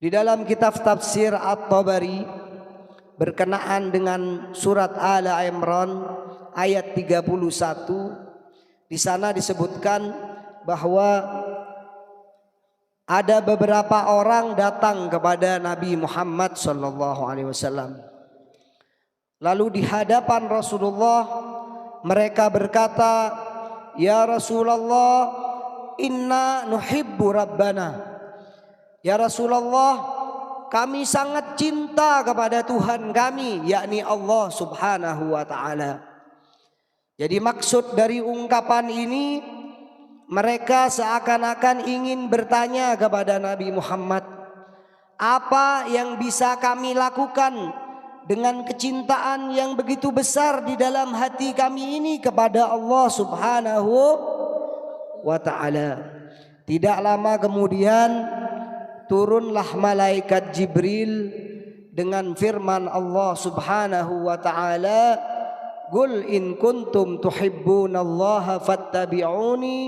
Di dalam kitab tafsir At-Tabari berkenaan dengan surat Ala Imran ayat 31, di sana disebutkan bahwa ada beberapa orang datang kepada Nabi Muhammad SAW. Lalu di hadapan Rasulullah mereka berkata, "Ya Rasulullah, inna nuhibbu Rabbana." Ya Rasulullah, kami sangat cinta kepada Tuhan kami, yakni Allah Subhanahu wa ta'ala. Jadi maksud dari ungkapan ini, mereka seakan-akan ingin bertanya kepada Nabi Muhammad, apa yang bisa kami lakukan dengan kecintaan yang begitu besar di dalam hati kami ini kepada Allah Subhanahu wa ta'ala. Tidak lama kemudian turunlah malaikat Jibril dengan firman Allah Subhanahu wa ta'ala, "Qul in kuntum tuhibbunallaha fattabi'uni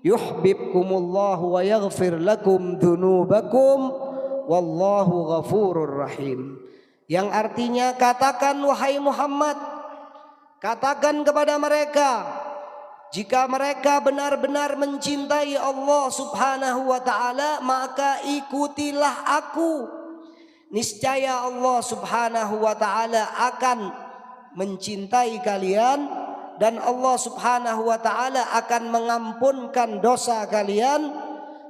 yuhibbukumullahu wa yaghfir lakum dzunubakum wallahu ghafurur rahim." Yang artinya, katakan wahai Muhammad, katakan kepada mereka, jika mereka benar-benar mencintai Allah Subhanahu wa ta'ala, maka ikutilah aku. Niscaya Allah Subhanahu wa ta'ala akan mencintai kalian, dan Allah Subhanahu wa ta'ala akan mengampunkan dosa kalian.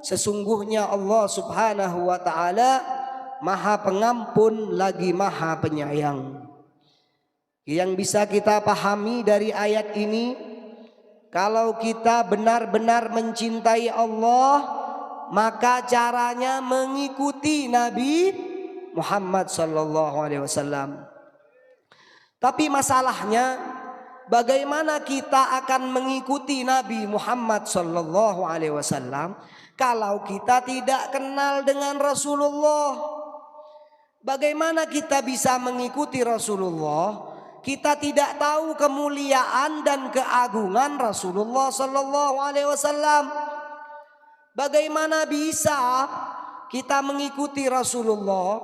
Sesungguhnya Allah Subhanahu wa ta'ala Maha Pengampun lagi Maha Penyayang. Yang bisa kita pahami dari ayat ini, kalau kita benar-benar mencintai Allah, maka caranya mengikuti Nabi Muhammad SAW. Tapi masalahnya, bagaimana kita akan mengikuti Nabi Muhammad SAW kalau kita tidak kenal dengan Rasulullah? Bagaimana kita bisa mengikuti Rasulullah? Kita tidak tahu kemuliaan dan keagungan Rasulullah sallallahu alaihi wasallam. Bagaimana bisa kita mengikuti Rasulullah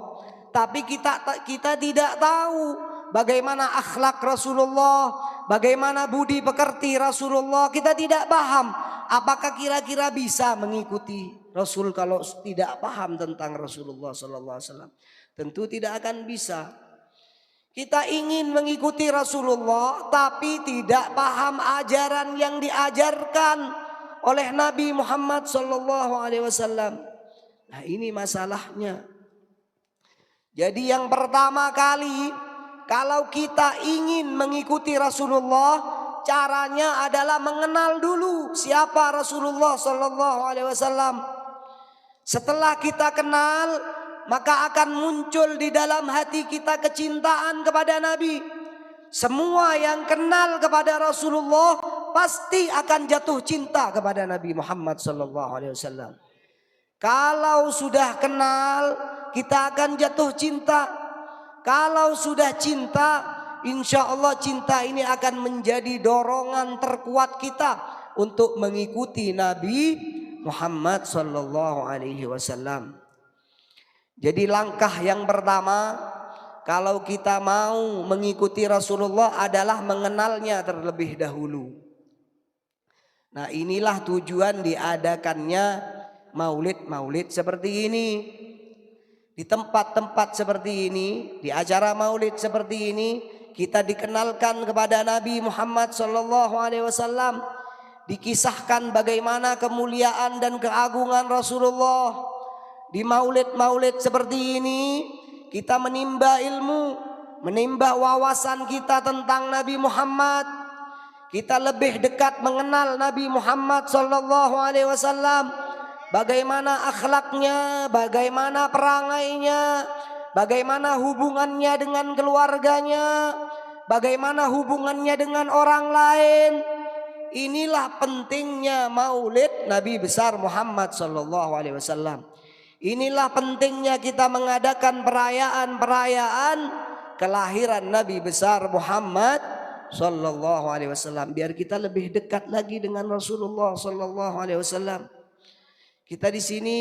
tapi kita tidak tahu bagaimana akhlak Rasulullah, bagaimana budi pekerti Rasulullah? Kita tidak paham. Apakah kira-kira bisa mengikuti Rasul kalau tidak paham tentang Rasulullah sallallahu alaihi wasallam? Tentu tidak akan bisa. Kita ingin mengikuti Rasulullah tapi tidak paham ajaran yang diajarkan oleh Nabi Muhammad SAW. Nah, ini masalahnya. Jadi yang pertama kali, kalau kita ingin mengikuti Rasulullah, caranya adalah mengenal dulu siapa Rasulullah SAW. Setelah kita kenal, maka akan muncul di dalam hati kita kecintaan kepada Nabi. Semua yang kenal kepada Rasulullah pasti akan jatuh cinta kepada Nabi Muhammad SAW. Kalau sudah kenal, kita akan jatuh cinta. Kalau sudah cinta, insya Allah cinta ini akan menjadi dorongan terkuat kita untuk mengikuti Nabi Muhammad SAW. Jadi langkah yang pertama, kalau kita mau mengikuti Rasulullah adalah mengenalnya terlebih dahulu. Nah, inilah tujuan diadakannya maulid-maulid seperti ini. Di tempat-tempat seperti ini, di acara maulid seperti ini, kita dikenalkan kepada Nabi Muhammad SAW. Dikisahkan bagaimana kemuliaan dan keagungan Rasulullah. Di maulid-maulid seperti ini kita menimba ilmu, menimba wawasan kita tentang Nabi Muhammad. Kita lebih dekat mengenal Nabi Muhammad SAW. Bagaimana akhlaknya, bagaimana perangainya, bagaimana hubungannya dengan keluarganya, bagaimana hubungannya dengan orang lain. Inilah pentingnya maulid Nabi besar Muhammad SAW. Inilah pentingnya kita mengadakan perayaan-perayaan kelahiran Nabi besar Muhammad SAW, biar kita lebih dekat lagi dengan Rasulullah SAW. Kita di sini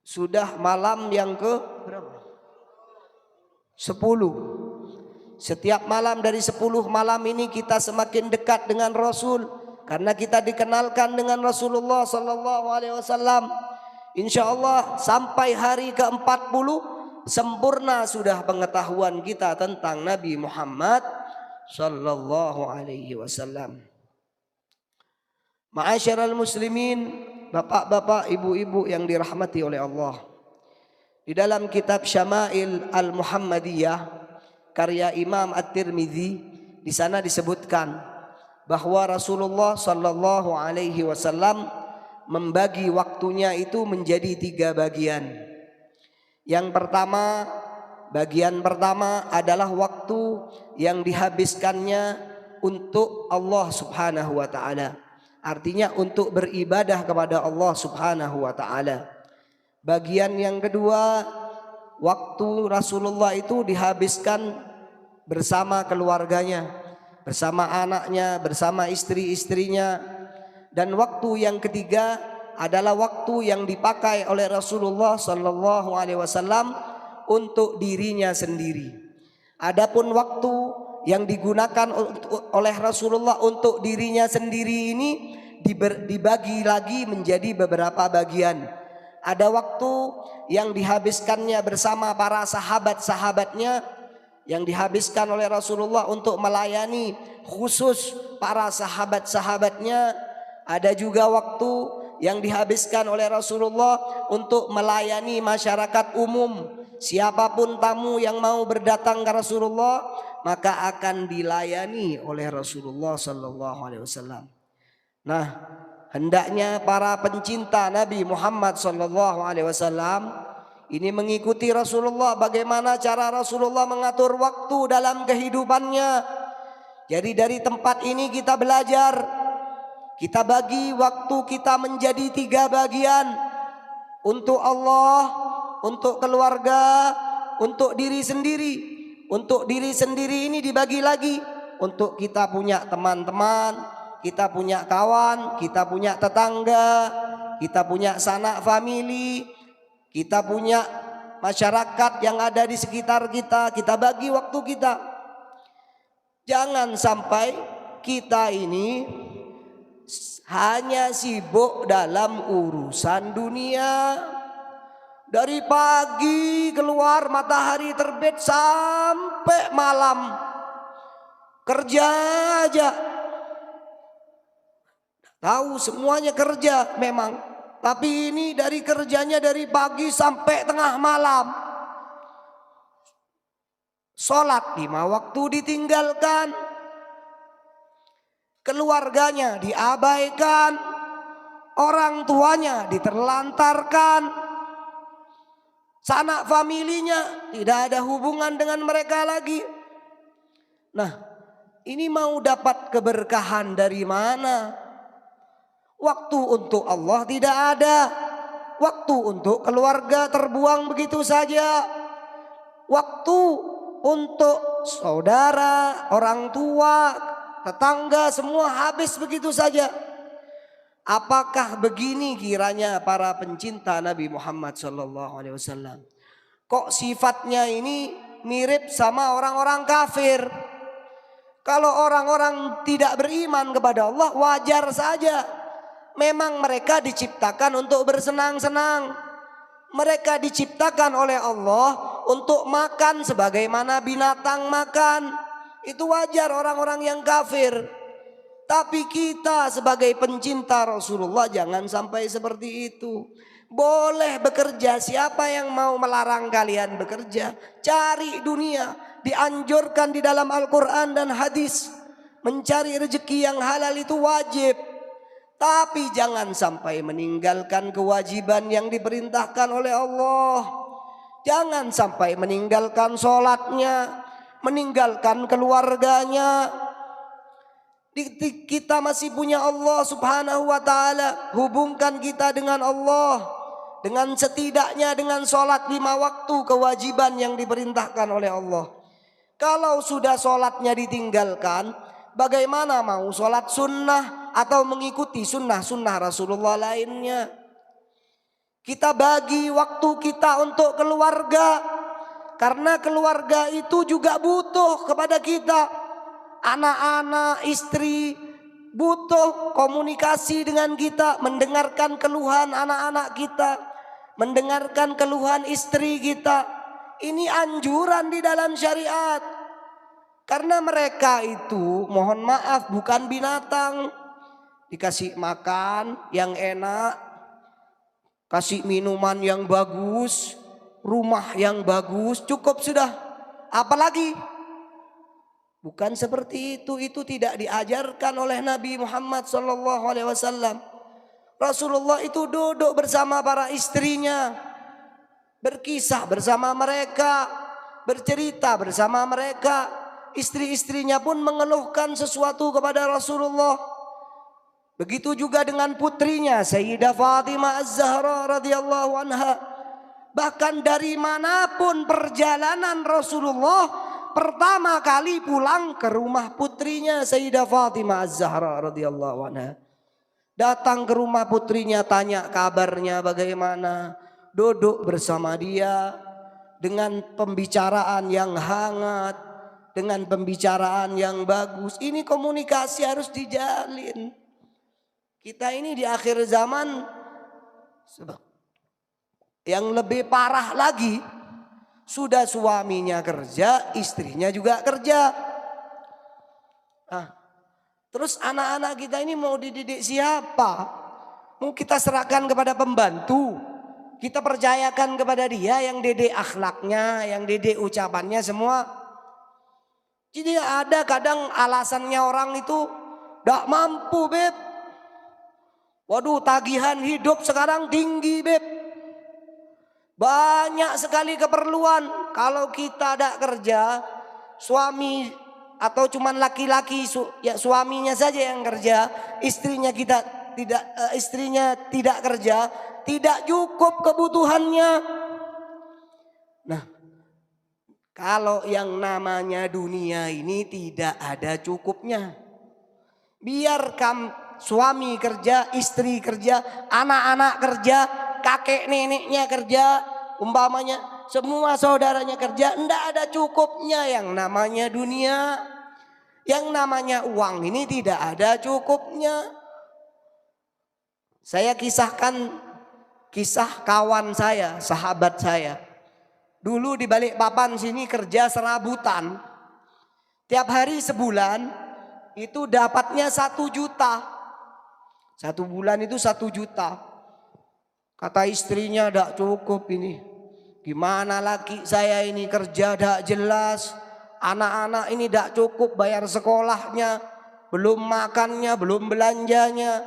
Sudah malam yang ke berapa? 10. Setiap malam dari 10 malam ini kita semakin dekat dengan Rasul, karena kita dikenalkan dengan Rasulullah sallallahu alaihi wasallam. Insyaallah sampai hari ke-40 sempurna sudah pengetahuan kita tentang Nabi Muhammad sallallahu alaihi wasallam. Ma'asyiral muslimin, bapak-bapak, ibu-ibu yang dirahmati oleh Allah. Di dalam kitab Syama'il Al-Muhammadiyah karya Imam At-Tirmidzi, di sana disebutkan bahwa Rasulullah sallallahu alaihi wasallam membagi waktunya itu menjadi 3 bagian. Yang pertama, bagian pertama adalah waktu yang dihabiskannya untuk Allah Subhanahu wa taala. Artinya untuk beribadah kepada Allah Subhanahu wa taala. Bagian yang kedua, waktu Rasulullah itu dihabiskan bersama keluarganya, bersama anaknya, bersama istri-istrinya. Dan waktu yang ketiga adalah waktu yang dipakai oleh Rasulullah sallallahu alaihi wasallam untuk dirinya sendiri. Adapun waktu yang digunakan oleh Rasulullah untuk dirinya sendiri ini dibagi lagi menjadi beberapa bagian. Ada waktu yang dihabiskannya bersama para sahabat-sahabatnya, yang dihabiskan oleh Rasulullah untuk melayani khusus para sahabat-sahabatnya. Ada juga waktu yang dihabiskan oleh Rasulullah untuk melayani masyarakat umum. Siapapun tamu yang mau berdatang ke Rasulullah, maka akan dilayani oleh Rasulullah sallallahu alaihi wasallam. Nah, hendaknya para pencinta Nabi Muhammad sallallahu alaihi wasallam ini mengikuti Rasulullah, bagaimana cara Rasulullah mengatur waktu dalam kehidupannya. Jadi dari tempat ini kita belajar, kita bagi waktu kita menjadi 3 bagian. Untuk Allah, untuk keluarga, untuk diri sendiri. Untuk diri sendiri ini dibagi lagi untuk kita punya teman-teman, kita punya kawan, kita punya tetangga, kita punya sanak famili, kita punya masyarakat yang ada di sekitar kita. Kita bagi waktu kita. Jangan sampai kita ini hanya sibuk dalam urusan dunia. Dari pagi keluar matahari terbit sampai malam kerja aja. Tahu semuanya kerja memang, tapi ini dari kerjanya dari pagi sampai tengah malam. Sholat 5 waktu ditinggalkan, keluarganya diabaikan, orang tuanya diterlantarkan, sanak familinya tidak ada hubungan dengan mereka lagi. Nah, ini mau dapat keberkahan dari mana? Waktu untuk Allah tidak ada, waktu untuk keluarga terbuang begitu saja, waktu untuk saudara, orang tua, tetangga semua habis begitu saja. Apakah begini kiranya para pencinta Nabi Muhammad sallallahu alaihi wasallam? Kok sifatnya ini mirip sama orang-orang kafir? Kalau orang-orang tidak beriman kepada Allah wajar saja. Memang mereka diciptakan untuk bersenang-senang. Mereka diciptakan oleh Allah untuk makan sebagaimana binatang makan. Itu wajar orang-orang yang kafir. Tapi kita sebagai pencinta Rasulullah jangan sampai seperti itu. Boleh bekerja, siapa yang mau melarang kalian bekerja? Cari dunia, dianjurkan di dalam Al-Quran dan hadis. Mencari rezeki yang halal itu wajib. Tapi jangan sampai meninggalkan kewajiban yang diperintahkan oleh Allah. Jangan sampai meninggalkan sholatnya, meninggalkan keluarganya. Kita masih punya Allah Subhanahu wa ta'ala. Hubungkan kita dengan Allah, dengan setidaknya dengan sholat 5 waktu kewajiban yang diperintahkan oleh Allah. Kalau sudah sholatnya ditinggalkan, bagaimana mau sholat sunnah atau mengikuti sunnah-sunnah Rasulullah lainnya? Kita bagi waktu kita untuk keluarga, karena keluarga itu juga butuh kepada kita. Anak-anak, istri butuh komunikasi dengan kita, mendengarkan keluhan anak-anak kita, mendengarkan keluhan istri kita. Ini anjuran di dalam syariat. Karena mereka itu, mohon maaf, bukan binatang. Dikasih makan yang enak, kasih minuman yang bagus, rumah yang bagus, cukup sudah. Apalagi? Bukan seperti itu tidak diajarkan oleh Nabi Muhammad SAW. Rasulullah itu duduk bersama para istrinya, berkisah bersama mereka, bercerita bersama mereka. Istri-istrinya pun mengeluhkan sesuatu kepada Rasulullah. Begitu juga dengan putrinya Sayyidah Fatimah Az-Zahra radhiyallahu anha. Bahkan dari manapun perjalanan Rasulullah, pertama kali pulang ke rumah putrinya Sayyidah Fatimah Az-Zahra radhiyallahu anha. Datang ke rumah putrinya, tanya kabarnya bagaimana, duduk bersama dia dengan pembicaraan yang hangat, dengan pembicaraan yang bagus. Ini komunikasi harus dijalin. Kita ini di akhir zaman yang lebih parah lagi, sudah suaminya kerja, istrinya juga kerja. Nah, terus anak-anak kita ini mau dididik siapa? Mau kita serahkan kepada pembantu? Kita percayakan kepada dia yang didik akhlaknya, yang didik ucapannya semua. Jadi ada kadang alasannya orang itu gak mampu, beb. Waduh, tagihan hidup sekarang tinggi, beb. Banyak sekali keperluan. Kalau kita tidak kerja, suami atau cuman laki-laki, ya suaminya saja yang kerja, istrinya tidak kerja, tidak cukup kebutuhannya. Nah, kalau yang namanya dunia ini tidak ada cukupnya. Biarkan suami kerja, istri kerja, anak-anak kerja, kakek neneknya kerja, umpamanya semua saudaranya kerja, enggak ada cukupnya yang namanya dunia. Yang namanya uang ini tidak ada cukupnya. Saya kisahkan kisah kawan saya, sahabat saya. Dulu di Balikpapan sini kerja serabutan. Tiap hari sebulan itu dapatnya 1 juta. 1 bulan itu 1 juta. Kata istrinya, tidak cukup ini. Gimana laki saya ini kerja tidak jelas. Anak-anak ini tidak cukup bayar sekolahnya. Belum makannya, belum belanjanya.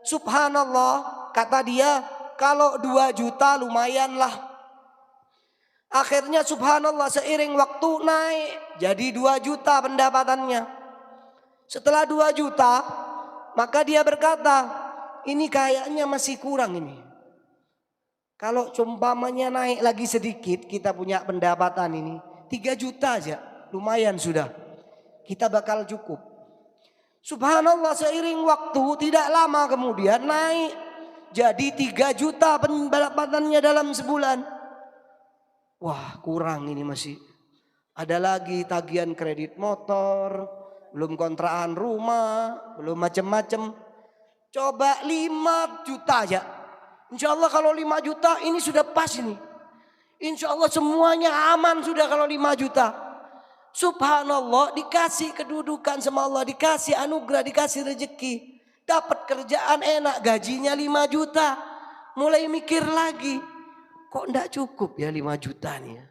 Subhanallah, kata dia, kalau 2 juta lumayanlah. Akhirnya subhanallah seiring waktu naik jadi 2 juta pendapatannya. Setelah 2 juta, maka dia berkata, ini kayaknya masih kurang ini. Kalau umpamanya naik lagi sedikit, kita punya pendapatan ini 3 juta aja, lumayan sudah. Kita bakal cukup. Subhanallah, seiring waktu tidak lama kemudian naik jadi 3 juta pendapatannya dalam sebulan. Wah, kurang ini masih. Ada lagi tagihan kredit motor, belum kontrakan rumah, belum macam-macam. Coba 5 juta aja. Insya Allah kalau 5 juta ini sudah pas ini. Insya Allah semuanya aman sudah kalau 5 juta. Subhanallah, dikasih kedudukan sama Allah, dikasih anugerah, dikasih rezeki. Dapat kerjaan enak, gajinya 5 juta. Mulai mikir lagi. Kok enggak cukup ya 5 juta nih ya?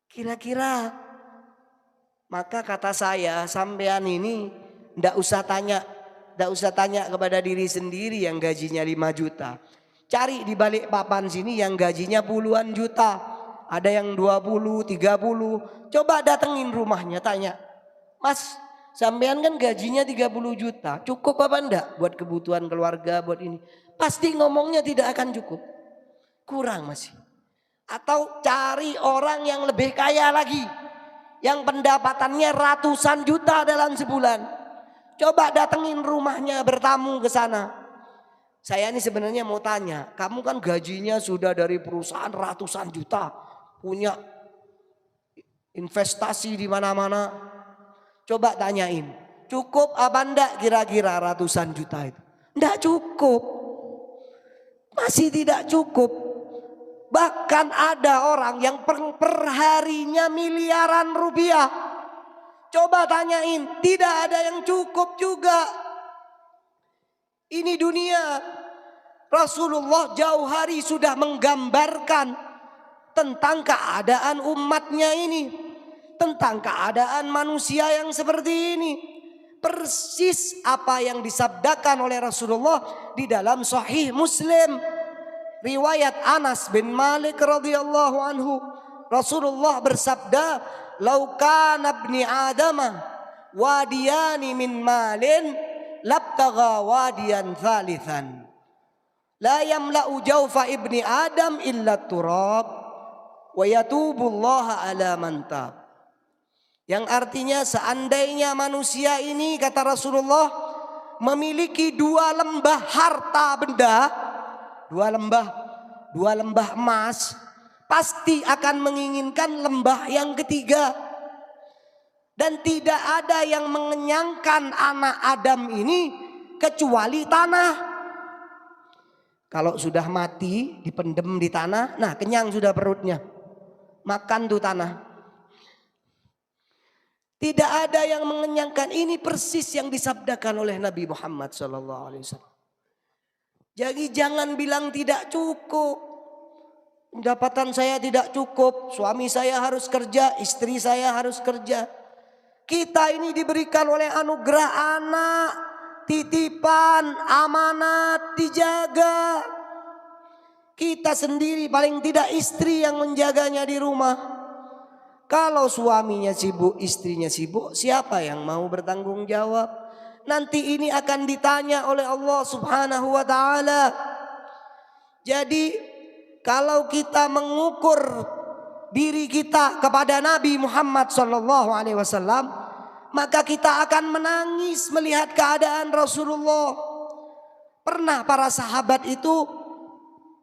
Kira-kira, maka kata saya, sampean ini enggak usah tanya kepada diri sendiri yang gajinya 5 juta. Cari di Balikpapan sini yang gajinya puluhan juta. Ada yang 20, 30. Coba datengin rumahnya, tanya, Mas, sampean kan gajinya 30 juta. Cukup apa enggak buat kebutuhan keluarga, buat ini? Pasti ngomongnya tidak akan cukup. Kurang masih. Atau cari orang yang lebih kaya lagi, yang pendapatannya ratusan juta dalam sebulan. Coba datengin rumahnya, bertamu ke sana. Saya ini sebenarnya mau tanya, kamu kan gajinya sudah dari perusahaan ratusan juta, punya investasi di mana-mana. Coba tanyain, cukup apa enggak kira-kira ratusan juta itu? Enggak cukup. Masih tidak cukup. Bahkan ada orang yang perharinya miliaran rupiah. Coba tanyain, tidak ada yang cukup juga. Ini dunia. Rasulullah jauh hari sudah menggambarkan tentang keadaan umatnya ini. Tentang keadaan manusia yang seperti ini. Persis apa yang disabdakan oleh Rasulullah di dalam Sahih Muslim. Riwayat Anas bin Malik radhiyallahu anhu. Rasulullah bersabda, "Lau kana ibni Adama wadiyani min malin labtagha wadiyan thalithan. La yamla'u jawfa ibni Adam illa turab wa yatubullaha ala man tab." Yang artinya seandainya manusia ini, kata Rasulullah, memiliki dua lembah harta benda, dua lembah emas, pasti akan menginginkan lembah yang ketiga. Dan tidak ada yang mengenyangkan anak Adam ini kecuali tanah. Kalau sudah mati, dipendem di tanah, nah kenyang sudah perutnya. Makan tuh tanah. Tidak ada yang mengenyangkan. Ini persis yang disabdakan oleh Nabi Muhammad SAW. Jadi jangan bilang tidak cukup. Pendapatan saya tidak cukup. Suami saya harus kerja, istri saya harus kerja. Kita ini diberikan oleh anugerah anak, titipan, amanat, dijaga. Kita sendiri, paling tidak istri yang menjaganya di rumah. Kalau suaminya sibuk, istrinya sibuk, siapa yang mau bertanggung jawab? Nanti ini akan ditanya oleh Allah Subhanahu wa taala. Jadi kalau kita mengukur diri kita kepada Nabi Muhammad sallallahu alaihi wasallam, maka kita akan menangis melihat keadaan Rasulullah. Pernah para sahabat itu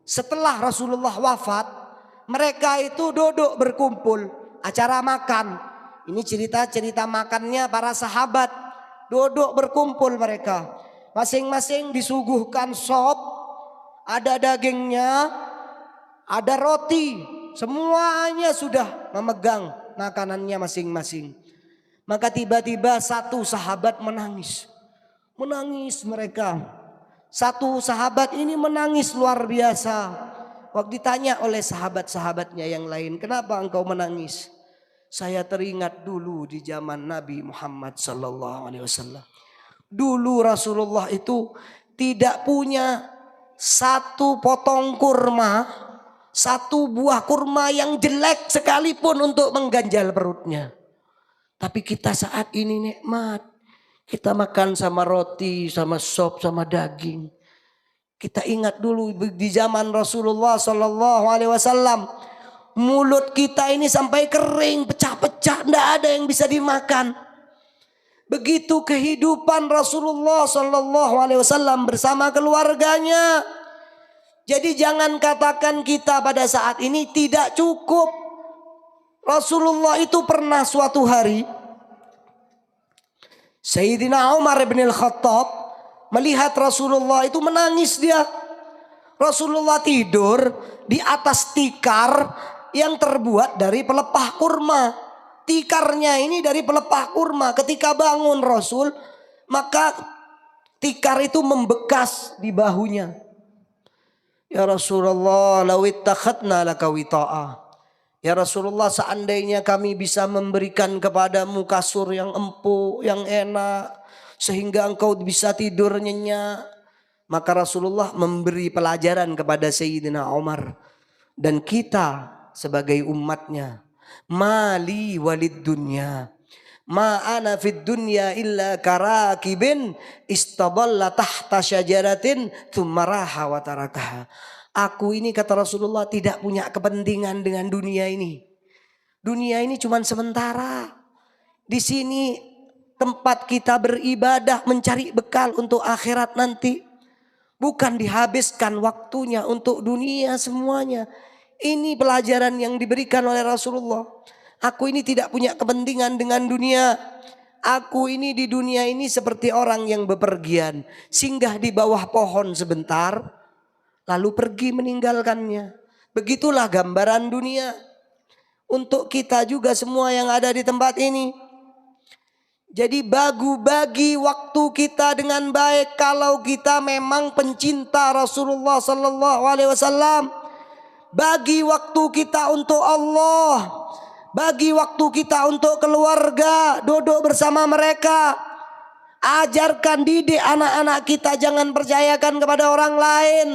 setelah Rasulullah wafat, mereka itu duduk berkumpul. Acara makan. Ini cerita-cerita makannya para sahabat. Duduk berkumpul mereka. Masing-masing disuguhkan sop. Ada dagingnya. Ada roti. Semuanya sudah memegang makanannya masing-masing. Maka tiba-tiba satu sahabat menangis. Menangis mereka. Satu sahabat ini menangis luar biasa. Waktu ditanya oleh sahabat-sahabatnya yang lain, kenapa engkau menangis? Saya teringat dulu di zaman Nabi Muhammad sallallahu alaihi wasallam. Dulu Rasulullah itu tidak punya satu potong kurma, satu buah kurma yang jelek sekalipun untuk mengganjal perutnya. Tapi kita saat ini nikmat. Kita makan sama roti, sama sop, sama daging. Kita ingat dulu di zaman Rasulullah sallallahu alaihi wasallam, mulut kita ini sampai kering, pecah-pecah, tidak ada yang bisa dimakan. Begitu kehidupan Rasulullah sallallahu alaihi wasallam bersama keluarganya. Jadi jangan katakan kita pada saat ini tidak cukup. Rasulullah itu pernah suatu hari, Sayyidina Umar bin Al-Khattab melihat Rasulullah itu menangis dia. Rasulullah tidur di atas tikar yang terbuat dari pelepah kurma. Tikarnya ini dari pelepah kurma. Ketika bangun Rasul, maka tikar itu membekas di bahunya. Ya Rasulullah, law ittakhadna laka wita'a. Ya Rasulullah, seandainya kami bisa memberikan kepadamu kasur yang empuk, yang enak, sehingga engkau bisa tidur nyenyak. Maka Rasulullah memberi pelajaran kepada Sayyidina Umar. Dan kita sebagai umatnya. Mali walid dunya. Ma ana fid dunya illa karakibin istadalla tahta syajaratin thumma raha wa tarakaha. Aku ini, kata Rasulullah, tidak punya kepentingan dengan dunia ini. Dunia ini cuma sementara. Di sini tempat kita beribadah, mencari bekal untuk akhirat nanti. Bukan dihabiskan waktunya untuk dunia semuanya. Ini pelajaran yang diberikan oleh Rasulullah. Aku ini tidak punya kepentingan dengan dunia. Aku ini di dunia ini seperti orang yang bepergian. Singgah di bawah pohon sebentar, lalu pergi meninggalkannya. Begitulah gambaran dunia. Untuk kita juga semua yang ada di tempat ini. Jadi bagi waktu kita dengan baik kalau kita memang pencinta Rasulullah sallallahu alaihi wasallam. Bagi waktu kita untuk Allah. Bagi waktu kita untuk keluarga, duduk bersama mereka. Ajarkan, didik anak-anak kita, jangan percayakan kepada orang lain.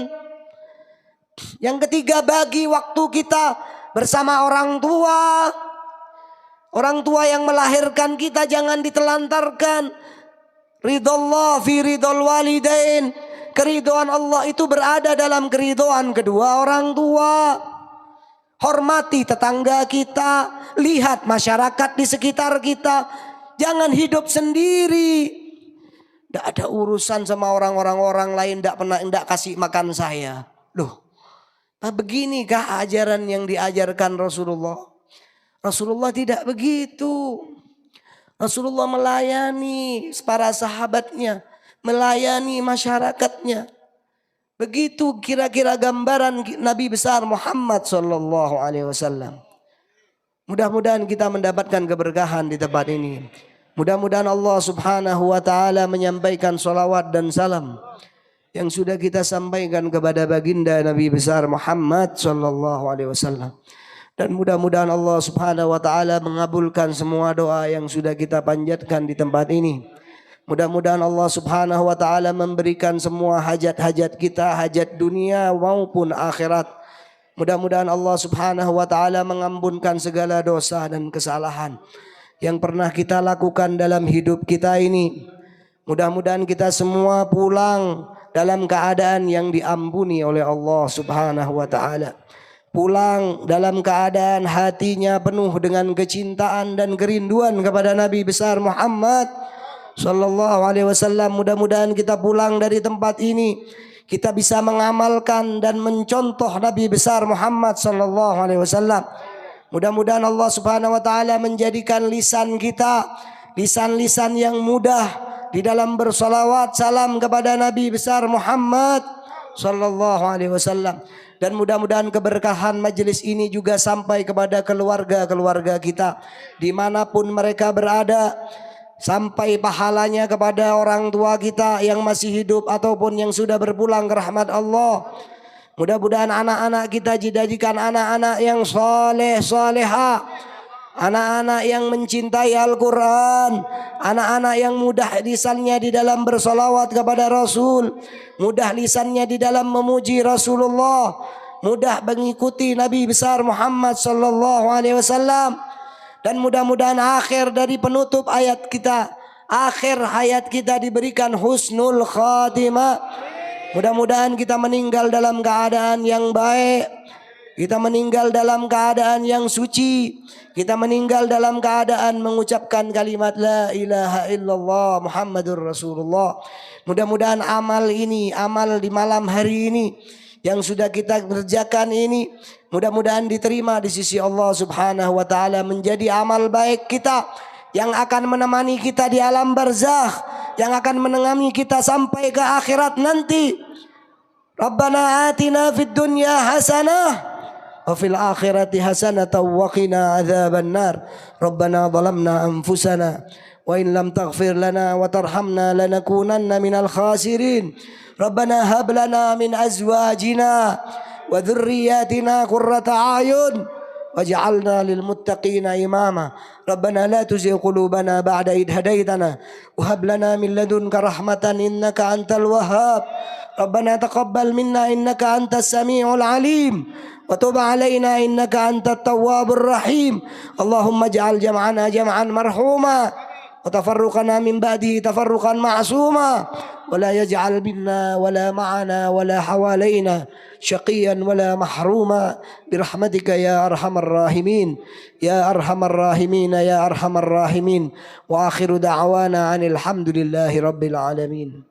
Yang ketiga, bagi waktu kita bersama orang tua. Orang tua yang melahirkan kita jangan ditelantarkan. Ridallah fi ridal walidain. Keridhaan Allah itu berada dalam keridhaan kedua orang tua. Hormati tetangga kita. Lihat masyarakat di sekitar kita. Jangan hidup sendiri. Tidak ada urusan sama orang lain. Tidak kasih makan saya. Loh, beginikah ajaran yang diajarkan Rasulullah? Rasulullah tidak begitu. Rasulullah melayani para sahabatnya, melayani masyarakatnya. Begitu kira-kira gambaran Nabi besar Muhammad sallallahu alaihi wasallam. Mudah-mudahan kita mendapatkan keberkahan di tempat ini. Mudah-mudahan Allah Subhanahu wa taala menyampaikan salawat dan salam yang sudah kita sampaikan kepada baginda Nabi besar Muhammad sallallahu alaihi wasallam. Dan mudah-mudahan Allah Subhanahu wa taala mengabulkan semua doa yang sudah kita panjatkan di tempat ini. Mudah-mudahan Allah Subhanahu wa taala memberikan semua hajat-hajat kita, hajat dunia maupun akhirat. Mudah-mudahan Allah Subhanahu wa taala mengampunkan segala dosa dan kesalahan yang pernah kita lakukan dalam hidup kita ini. Mudah-mudahan kita semua pulang dalam keadaan yang diampuni oleh Allah Subhanahu wa taala. Pulang dalam keadaan hatinya penuh dengan kecintaan dan kerinduan kepada Nabi besar Muhammad sallallahu alaihi wasallam. Mudah-mudahan kita pulang dari tempat ini kita bisa mengamalkan dan mencontoh Nabi besar Muhammad sallallahu alaihi wasallam. Mudah-mudahan Allah Subhanahu wa taala menjadikan lisan kita lisan-lisan yang mudah di dalam bersalawat salam kepada Nabi besar Muhammad sallallahu alaihi wasallam. Dan mudah-mudahan keberkahan majelis ini juga sampai kepada keluarga-keluarga kita dimanapun mereka berada. Sampai pahalanya kepada orang tua kita yang masih hidup ataupun yang sudah berpulang ke rahmat Allah. Mudah-mudahan anak-anak kita dijadikan anak-anak yang soleh soleha, anak-anak yang mencintai Al-Quran, anak-anak yang mudah lisannya di dalam bersolawat kepada Rasul, mudah lisannya di dalam memuji Rasulullah, mudah mengikuti Nabi besar Muhammad sallallahu alaihi wasallam. Dan mudah-mudahan akhir dari penutup ayat kita, akhir hayat kita diberikan husnul khatimah. Mudah-mudahan kita meninggal dalam keadaan yang baik, kita meninggal dalam keadaan yang suci, kita meninggal dalam keadaan mengucapkan kalimat la ilaha illallah Muhammadur Rasulullah. Mudah-mudahan amal ini, amal di malam hari ini yang sudah kita kerjakan ini, mudah-mudahan diterima di sisi Allah Subhanahu wa taala menjadi amal baik kita yang akan menemani kita di alam barzakh, yang akan menemani kita sampai ke akhirat nanti. Rabbana atina fid dunya hasanah wa fil akhirati hasanatan wa qina adzabannar. Rabbana zalamna anfusana wa in lam taghfir lana wa tarhamna lanakunanna minal khasirin. Rabbana hab lana min azwajina wa dhurriyyatina qurrata a'yun waj'alna lil muttaqina imama. Rabbana la tuzigh qulubana ba'da idh hadaytana wa hab lana min ladunka rahmatan innaka antal wahhab. Rabbana taqabbal minna innaka antas samiul alim wa tub alaina innaka antat tawwabur rahim. Allahumma ij'al jam'ana jam'an marhuma wa tafarruqana min ba'dihi tafarruqan ma'suma wa la yaj'al minna wa la ma'ana wa la hawalaina syaqiyan wa la mahruma birahmatika ya arhamar rahimin ya arhamar rahimin ya arhamar rahimin. Wa akhiru da'wana anil hamdulillahi rabbil alamin.